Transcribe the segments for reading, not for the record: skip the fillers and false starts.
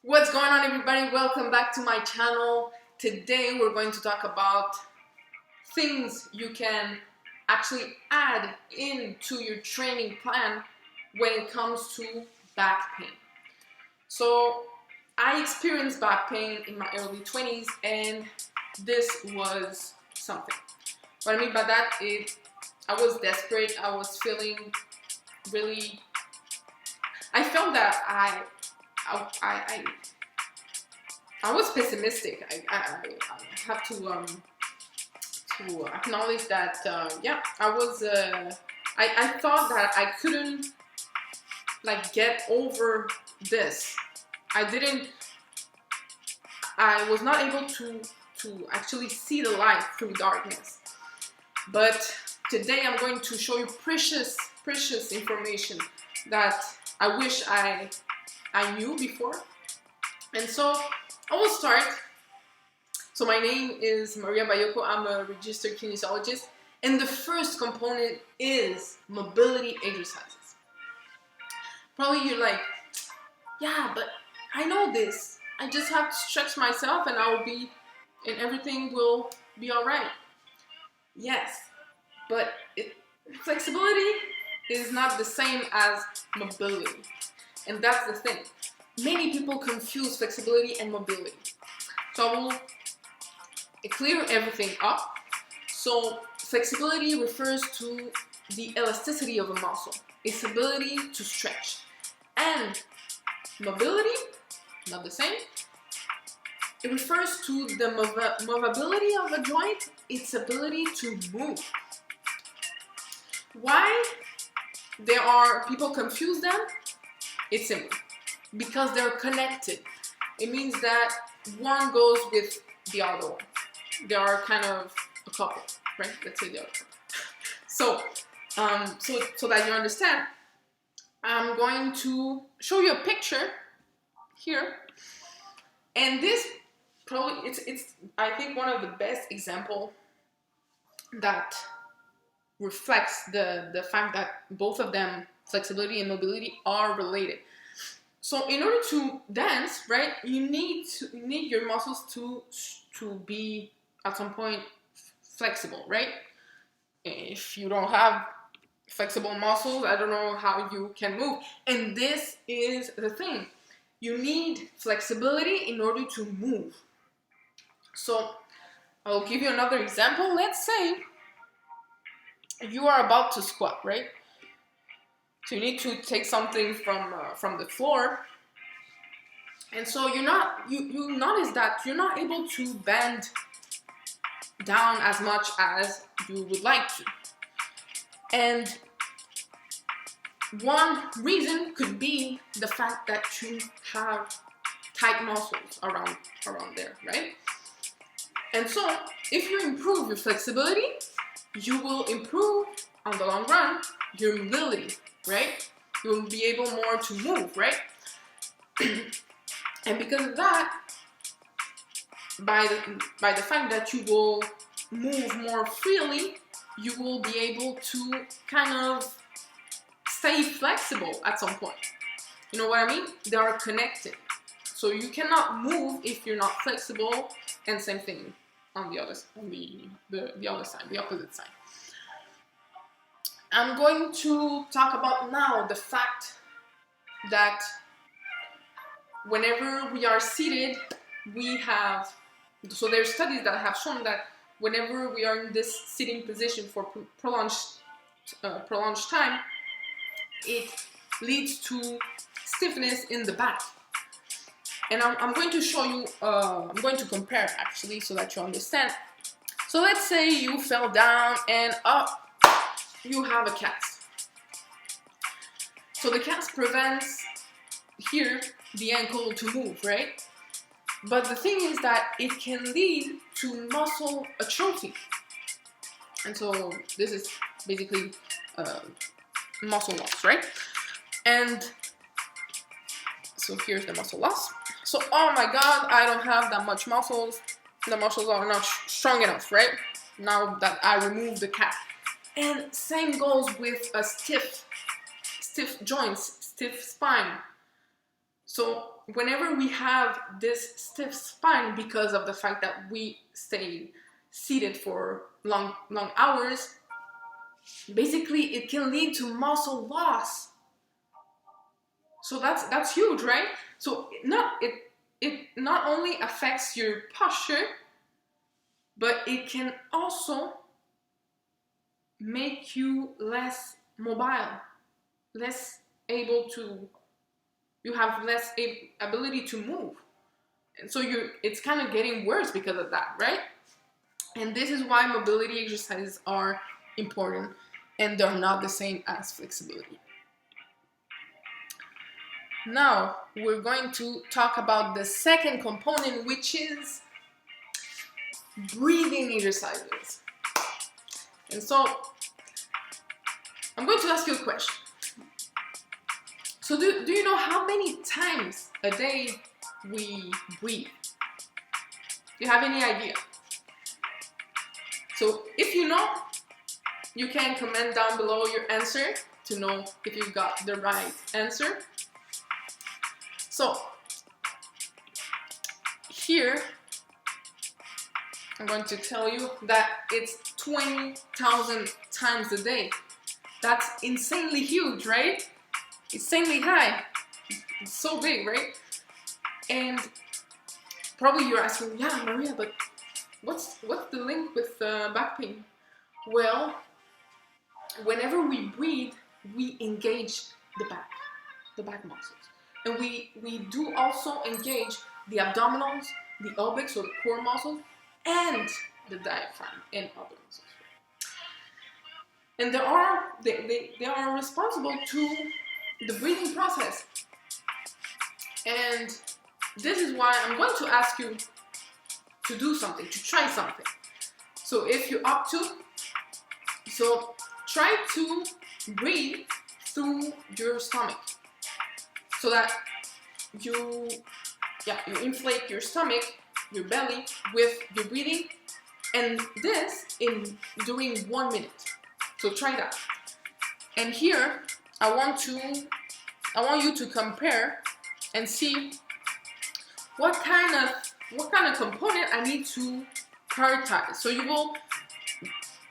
What's going on, everybody? Welcome back to my channel. Today we're going to talk about things you can actually add into your training plan when it comes to back pain. So I experienced back pain in my early 20s and this was something. What I mean by that is I was desperate. I was feeling really, I felt that I was pessimistic. I have to acknowledge that. Yeah, I was. I thought that I couldn't get over this. I was not able to actually see the light through darkness. But today I'm going to show you precious information that I wish I knew before. And so I will start. So my name is Baiocco. I'm a registered kinesiologist, and the first component is mobility exercises. Probably you're like, yeah, but I know this. I just have to stretch myself and everything will be all right. Yes, but flexibility is not the same as mobility, and that's the thing. Many people confuse flexibility and mobility. So I will clear everything up. So flexibility refers to the elasticity of a muscle, its ability to stretch. And mobility, not the same. It refers to the movability of a joint, its ability to move. Why people confuse them? It's simple. Because they're connected. It means that one goes with the other one. They are kind of a couple, right? Let's say they are. So that you understand, I'm going to show you a picture here. And this probably, it's I think one of the best example that reflects the fact that both of them, flexibility and mobility, are related. So in order to dance, right, you need your muscles to be at some point flexible, right? If you don't have flexible muscles, I don't know how you can move. And this is the thing. You need flexibility in order to move. So I'll give you another example. Let's say you are about to squat, right? So you need to take something from the floor, and so you notice that you're not able to bend down as much as you would like to. And one reason could be the fact that you have tight muscles around there, right? And so if you improve your flexibility, you will improve on the long run your mobility, right? You will be able more to move, right? And because of that, by the fact that you will move more freely, you will be able to kind of stay flexible at some point. You know what I mean? They are connected. So you cannot move if you're not flexible, and same thing on the other side, the opposite side. I'm going to talk about now the fact that whenever we are seated, so there's studies that have shown that whenever we are in this sitting position for prolonged time, it leads to stiffness in the back. And I'm going to show you, I'm going to compare actually so that you understand. So let's say you fell down and up. You have a cast. So the cast prevents here the ankle to move, right? But the thing is that it can lead to muscle atrophy. And so this is basically muscle loss, right? And so here's the muscle loss. So, oh my God, I don't have that much muscles. The muscles are not strong enough, right? Now that I remove the cast. And same goes with a stiff joints, stiff spine. So whenever we have this stiff spine because of the fact that we stay seated for long hours, basically it can lead to muscle loss. So that's huge, right? So it not only affects your posture, but it can also make you less mobile, less able to, you have less ability to move. And so it's kind of getting worse because of that, right? And this is why mobility exercises are important, and they're not the same as flexibility. Now, we're going to talk about the second component, which is breathing exercises. And so, I'm going to ask you a question. So, do you know how many times a day we breathe? Do you have any idea? So, if you know, you can comment down below your answer to know if you got the right answer. So, here, I'm going to tell you that it's 20,000 times a day. That's insanely huge, right? Insanely high. It's so big, right? And probably you're asking, yeah, Maria, but what's the link with back pain? Well, whenever we breathe, we engage the back muscles. And we do also engage the abdominals, the obliques, so the core muscles, and the diaphragm and other muscles. And they are responsible to the breathing process. And this is why I'm going to ask you to do something, to try something. So if you're up to, so try to breathe through your stomach so that you inflate your stomach, your belly with your breathing, and this in doing 1 minute. So try that. And here I want you to compare and see what kind of component I need to prioritize. So you will,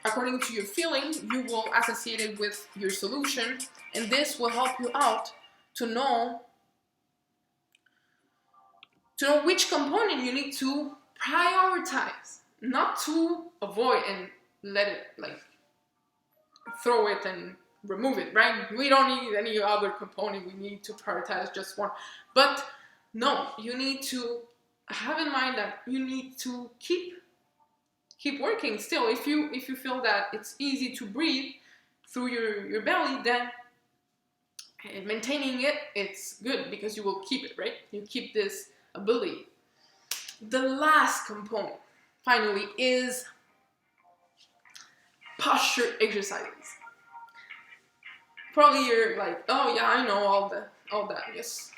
according to your feeling, you will associate it with your solution, and this will help you out to know which component you need to prioritize, not to avoid and let it, like, throw it and remove it, right? We don't need any other component, we need to prioritize just one. But no, you need to have in mind that you need to keep working still. If you feel that it's easy to breathe through your belly, then maintaining it's good because you will keep it, right? You keep this ability. The last component, finally, is posture exercises. Probably you're like, oh yeah, I know all that. Yes.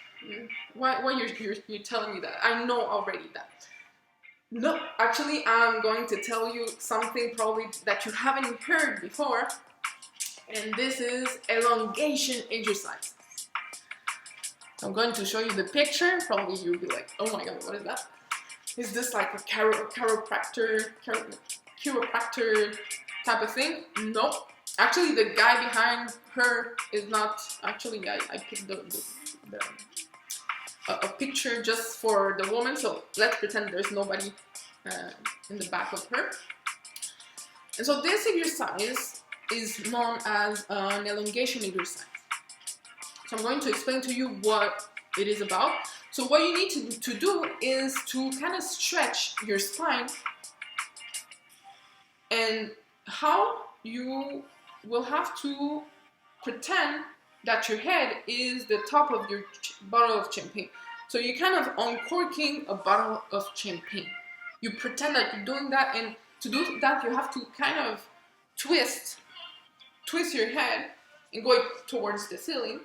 Why you're telling me that? I know already that. No, actually, I'm going to tell you something probably that you haven't heard before, and this is elongation exercise. I'm going to show you the picture. Probably you'll be like, oh my god, what is that? Is this like a chiropractor type of thing? No. Actually, the guy behind her is not actually. I picked a picture just for the woman, so let's pretend there's nobody in the back of her. And so this exercise is known as an elongation exercise. So I'm going to explain to you what it is about. So what you need to do is to kind of stretch your spine, and how you will have to pretend that your head is the top of your bottle of champagne. So you're kind of uncorking a bottle of champagne. You pretend that you're doing that, and to do that you have to kind of twist your head and go towards the ceiling,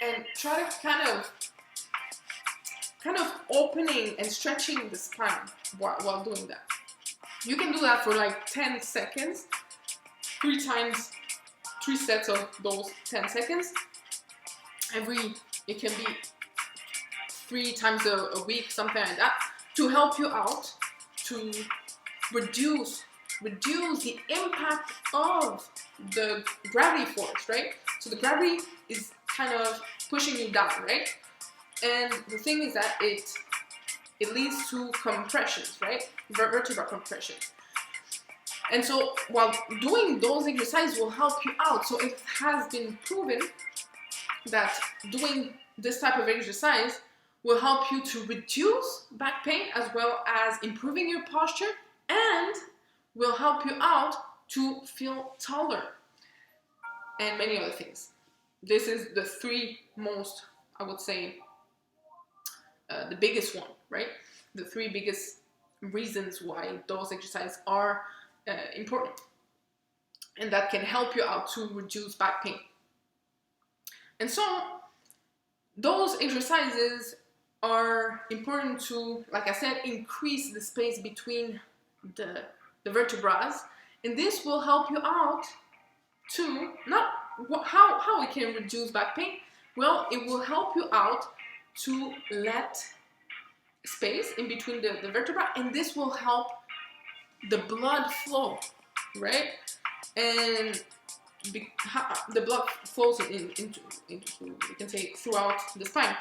and try to kind of opening and stretching the spine while doing that. You can do that for like 10 seconds, 3 sets of those 10 seconds. It can be 3 times a week, something like that, to help you out to reduce the impact of the gravity force, right? So the gravity is kind of pushing you down, right? And the thing is that it leads to compressions, right? Vertebral compression. And so while doing those exercises will help you out. So it has been proven that doing this type of exercise will help you to reduce back pain as well as improving your posture, and will help you out to feel taller, and many other things. This is the 3 most, I would say, the biggest one, right? The 3 biggest reasons why those exercises are important, and that can help you out to reduce back pain. And so those exercises are important to, like I said, increase the space between the vertebrae, and this will help you out to how it can reduce back pain. Well, it will help you out to let space in between the vertebrae, and this will help the blood flow, right? And the blood flows into you can say throughout the spine,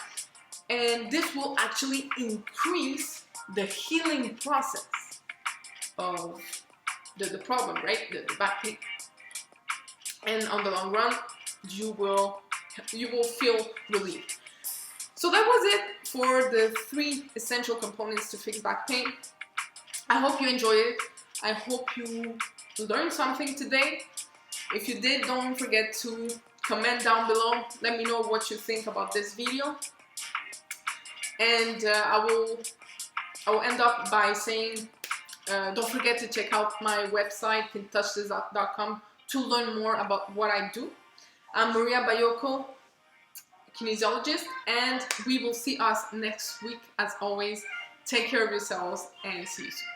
and this will actually increase the healing process of the problem, right? The back pain. And on the long run, you will feel relief. So that was it for the 3 essential components to fix back pain. I hope you enjoyed it. I hope you learned something today. If you did, don't forget to comment down below. Let me know what you think about this video. And I will end up by saying, don't forget to check out my website, Kinesiologist.com, to learn more about what I do. I'm Maria Baiocco, kinesiologist, and we will see us next week. As always, take care of yourselves and see you soon.